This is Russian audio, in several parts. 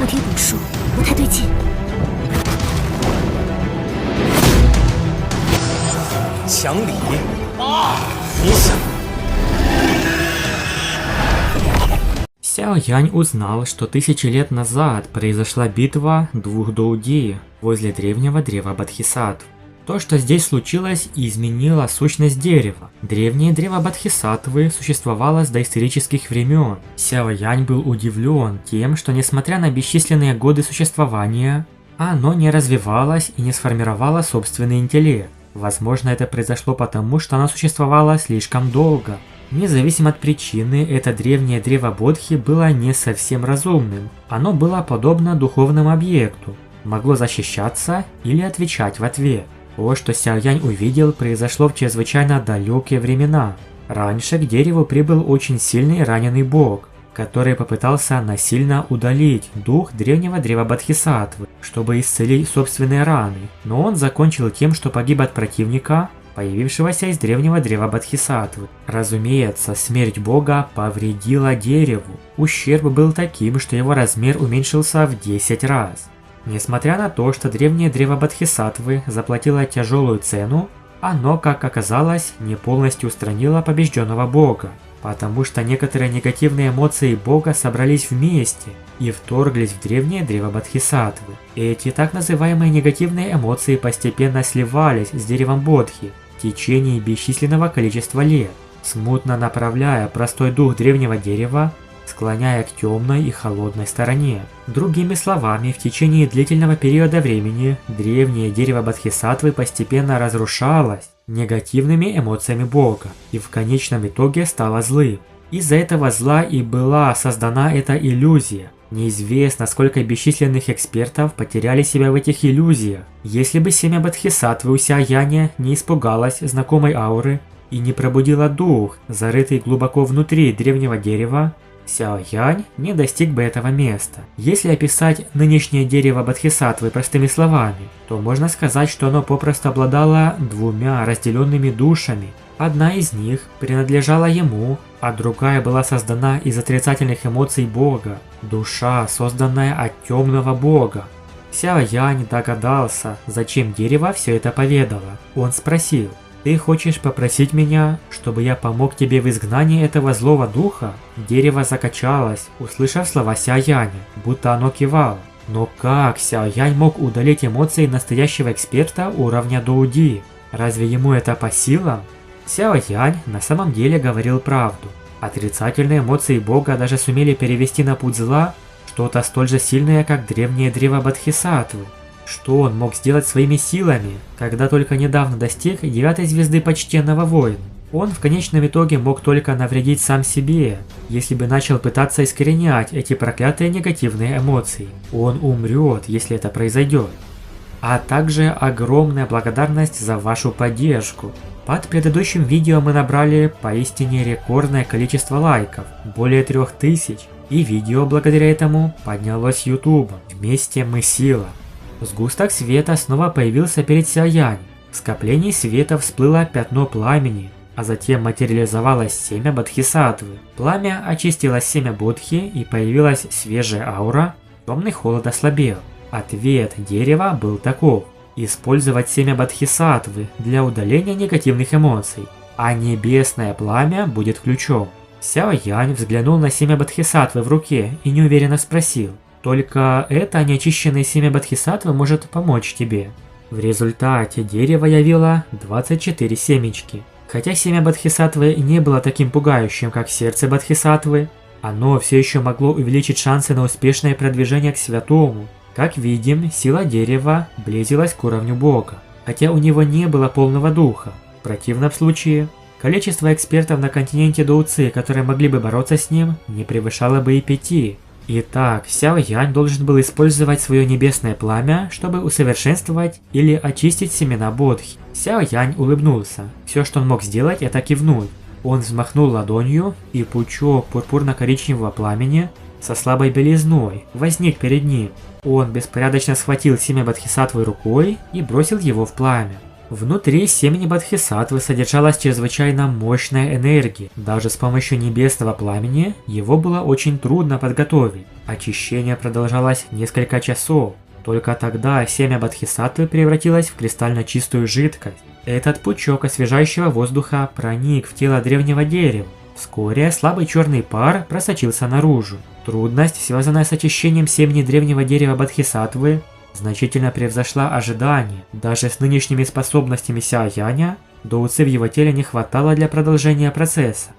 菩提古树不太对劲。讲理你想？ Сяо Янь узнал, что 1000 лет назад произошла битва двух доуди возле древнего древа Бодхисаттв. То, что здесь случилось, изменило сущность дерева. Древнее древо Бодхисаттвы существовало с доисторических времен. Сяо Янь был удивлен тем, что несмотря на бесчисленные годы существования, оно не развивалось и не сформировало собственный интеллект. Возможно, это произошло потому, что оно существовало слишком долго. Независимо от причины, это древнее древо Бодхи было не совсем разумным. Оно было подобно духовному объекту, могло защищаться или отвечать в ответ. То, что Сяо Янь увидел, произошло в чрезвычайно далекие времена. Раньше к дереву прибыл очень сильный раненый бог, который попытался насильно удалить дух древнего древа Бодхисаттвы, чтобы исцелить собственные раны, но он закончил тем, что погиб от противника, появившегося из древнего древа Бодхисаттвы. Разумеется, смерть бога повредила дереву. Ущерб был таким, что его размер уменьшился в 10 раз. Несмотря на то, что древнее древо Бодхисаттвы заплатило тяжелую цену, оно, как оказалось, не полностью устранило побежденного бога, потому что некоторые негативные эмоции бога собрались вместе и вторглись в древнее древо Бодхисаттвы. Эти так называемые негативные эмоции постепенно сливались с деревом Бодхи в течение бесчисленного количества лет, смутно направляя простой дух древнего дерева, склоняя к темной и холодной стороне. Другими словами, в течение длительного периода времени древнее дерево Бодхисаттвы постепенно разрушалось негативными эмоциями бога и в конечном итоге стало злым. Из-за этого зла и была создана эта иллюзия. Неизвестно, сколько бесчисленных экспертов потеряли себя в этих иллюзиях. Если бы семя Бодхисаттвы у Сяо Яня не испугалось знакомой ауры и не пробудило дух, зарытый глубоко внутри древнего дерева, Сяо Янь не достиг бы этого места. Если описать нынешнее дерево Бодхисаттвы простыми словами, то можно сказать, что оно попросту обладало двумя разделенными душами. Одна из них принадлежала ему, а другая была создана из отрицательных эмоций бога. Душа, созданная от темного бога. Сяо Янь догадался, зачем дерево все это поведало. Он спросил: «Ты хочешь попросить меня, чтобы я помог тебе в изгнании этого злого духа?» Дерево закачалось, услышав слова Сяо Яня, будто оно кивало. Но как Сяо Янь мог удалить эмоции настоящего эксперта уровня Доуди? Разве ему это по силам? Сяо Янь на самом деле говорил правду. Отрицательные эмоции бога даже сумели перевести на путь зла что-то столь же сильное, как древнее древо Бодхисаттвы. Что он мог сделать своими силами, когда только недавно достиг 9-й звезды почтенного воина? Он в конечном итоге мог только навредить сам себе, если бы начал пытаться искоренять эти проклятые негативные эмоции. Он умрет, если это произойдет. А также огромная благодарность за вашу поддержку. Под предыдущим видео мы набрали поистине рекордное количество лайков, более 3000, и видео благодаря этому поднялось YouTube. Вместе мы сила. Сгусток света снова появился перед Сяо Янь. В скоплении света всплыло пятно пламени, а затем материализовалось семя Бодхисаттвы. Пламя очистило семя Бодхи и появилась свежая аура, темный холод ослабел. Ответ дерева был таков: использовать семя Бодхисаттвы для удаления негативных эмоций, а небесное пламя будет ключом. Сяо Янь взглянул на семя Бодхисаттвы в руке и неуверенно спросил: «Только это неочищенное семя Бодхисаттвы может помочь тебе». В результате дерево явило 24 семечки. Хотя семя Бодхисаттвы не было таким пугающим, как сердце Бодхисаттвы, оно все еще могло увеличить шансы на успешное продвижение к святому. Как видим, сила дерева близилась к уровню бога, хотя у него не было полного духа. В противном случае, количество экспертов на континенте Доуци, которые могли бы бороться с ним, не превышало бы и 5. Итак, Сяо Янь должен был использовать свое небесное пламя, чтобы усовершенствовать или очистить семена Бодхи. Сяо Янь улыбнулся. Все, что он мог сделать, это кивнуть. Он взмахнул ладонью, и пучок пурпурно-коричневого пламени со слабой белизной возник перед ним. Он беспорядочно схватил семя Бодхисаттвы рукой и бросил его в пламя. Внутри семени Бодхисаттвы содержалась чрезвычайно мощная энергия. Даже с помощью небесного пламени его было очень трудно подготовить. Очищение продолжалось несколько часов. Только тогда семя Бодхисаттвы превратилось в кристально чистую жидкость. Этот пучок освежающего воздуха проник в тело древнего дерева. Вскоре слабый черный пар просочился наружу. Трудность, связанная с очищением семени древнего дерева Бодхисаттвы, значительно превзошла ожидания. Даже с нынешними способностями Сяо Яня, доуци в его теле не хватало для продолжения процесса.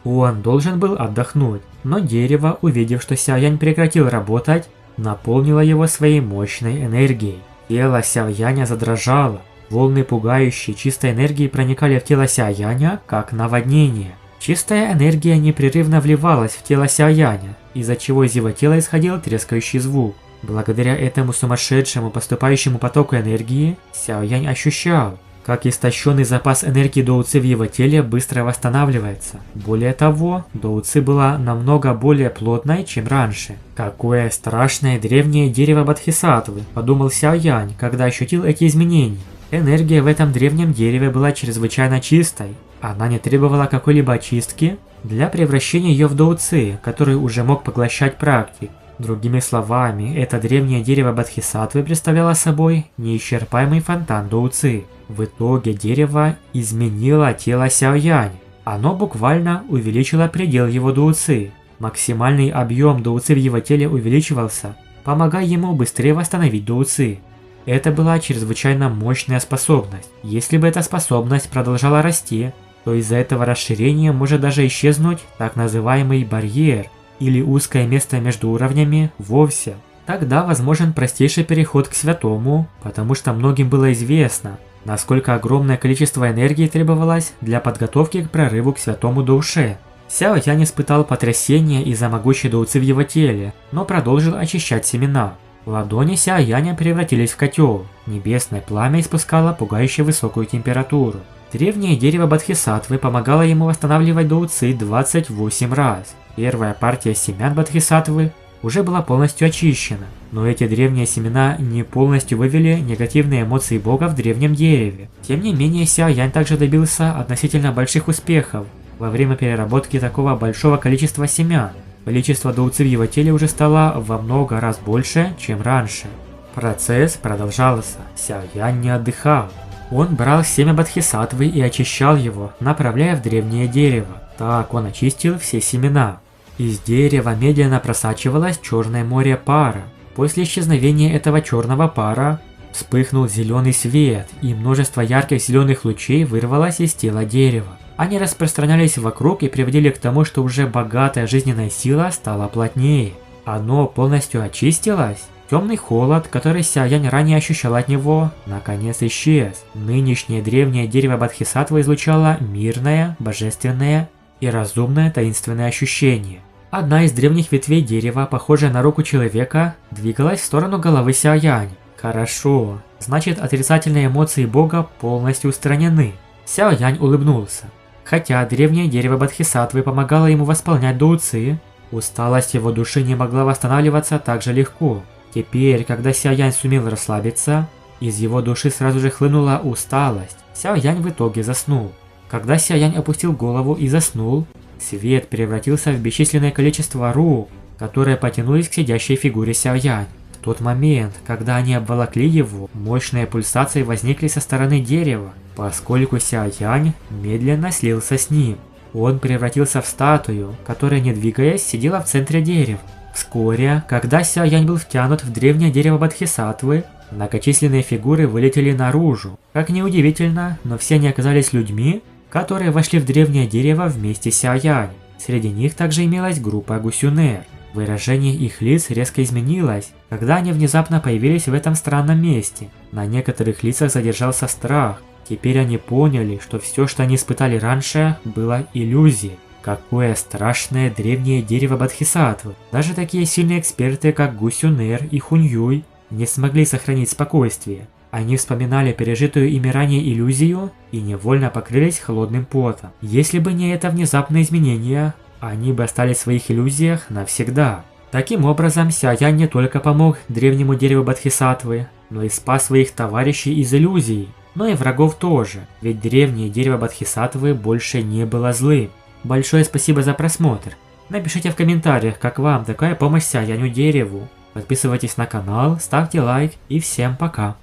Он должен был отдохнуть, но дерево, увидев, что Сяо Янь прекратил работать, наполнило его своей мощной энергией. Тело Сяо Яня задрожало. Волны пугающей чистой энергии проникали в тело Сяо Яня, как наводнение. Чистая энергия непрерывно вливалась в тело Сяо Яня, из-за чего из его тела исходил трескающий звук. Благодаря этому сумасшедшему поступающему потоку энергии, Сяо Янь ощущал, как истощенный запас энергии доуци в его теле быстро восстанавливается. Более того, доуци была намного более плотной, чем раньше. Какое страшное древнее дерево Бодхисаттвы, подумал Сяо Янь, когда ощутил эти изменения. Энергия в этом древнем дереве была чрезвычайно чистой. Она не требовала какой-либо очистки для превращения ее в доуци, который уже мог поглощать практик. Другими словами, это древнее дерево Бодхисаттвы представляло собой неисчерпаемый фонтан доуци. В итоге дерево изменило тело Сяо Яня. Оно буквально увеличило предел его доуци. Максимальный объем доуци в его теле увеличивался, помогая ему быстрее восстановить доуци. Это была чрезвычайно мощная способность. Если бы эта способность продолжала расти, то из-за этого расширения может даже исчезнуть так называемый барьер, или узкое место между уровнями вовсе. Тогда возможен простейший переход к святому, потому что многим было известно, насколько огромное количество энергии требовалось для подготовки к прорыву к святому душе. Сяо Янь испытал потрясение из-за могучей доуци в его теле, но продолжил очищать семена. Ладони Сяо Яня превратились в котел. Небесное пламя испускало пугающе высокую температуру. Древнее дерево Бодхисаттвы помогало ему восстанавливать доуци 28 раз. Первая партия семян Бодхисаттвы уже была полностью очищена, но эти древние семена не полностью вывели негативные эмоции Бога в древнем дереве. Тем не менее, Сяо Янь также добился относительно больших успехов во время переработки такого большого количества семян. Количество доуци в его теле уже стало во много раз больше, чем раньше. Процесс продолжался. Сяо Янь не отдыхал. Он брал семя Бодхисаттвы и очищал его, направляя в древнее дерево. Так он очистил все семена. Из дерева медленно просачивалось черное море пара. После исчезновения этого черного пара вспыхнул зеленый свет, и множество ярких зеленых лучей вырвалось из тела дерева. Они распространялись вокруг и приводили к тому, что уже богатая жизненная сила стала плотнее. Оно полностью очистилось. Темный холод, который Сяо Янь ранее ощущал от него, наконец исчез. Нынешнее древнее дерево Бодхисаттвы излучало мирное, божественное и разумное таинственное ощущение. Одна из древних ветвей дерева, похожая на руку человека, двигалась в сторону головы Сяо Яня. Хорошо, значит отрицательные эмоции Бога полностью устранены. Сяо Янь улыбнулся. Хотя древнее дерево Бодхисаттвы помогало ему восполнять доуци, усталость его души не могла восстанавливаться так же легко. Теперь, когда Сяо Янь сумел расслабиться, из его души сразу же хлынула усталость. Сяо Янь в итоге заснул. Когда Сяо Янь опустил голову и заснул, свет превратился в бесчисленное количество рук, которые потянулись к сидящей фигуре Сяо Янь. В тот момент, когда они обволокли его, мощные пульсации возникли со стороны дерева, поскольку Сяо Янь медленно слился с ним. Он превратился в статую, которая, не двигаясь, сидела в центре дерева. Вскоре, когда Сяо Янь был втянут в древнее дерево Бодхисаттвы, многочисленные фигуры вылетели наружу. Как ни удивительно, но все они оказались людьми, которые вошли в древнее дерево вместе с Сяо Янь. Среди них также имелась группа гусюнер. Выражение их лиц резко изменилось, когда они внезапно появились в этом странном месте. На некоторых лицах задержался страх. Теперь они поняли, что все, что они испытали раньше, было иллюзией. Какое страшное древнее дерево Бодхисаттвы. Даже такие сильные эксперты, как Гусюнер и Хуньюй, не смогли сохранить спокойствие. Они вспоминали пережитую ими ранее иллюзию и невольно покрылись холодным потом. Если бы не это внезапное изменение, они бы остались в своих иллюзиях навсегда. Таким образом, Сяо Янь не только помог древнему дереву Бодхисаттвы, но и спас своих товарищей из иллюзий. но и врагов тоже, ведь древнее дерево Бодхисаттвы больше не было злым. Большое спасибо за просмотр. Напишите в комментариях, как вам такая помощь Ся Яню дереву. Подписывайтесь на канал, ставьте лайк и всем пока.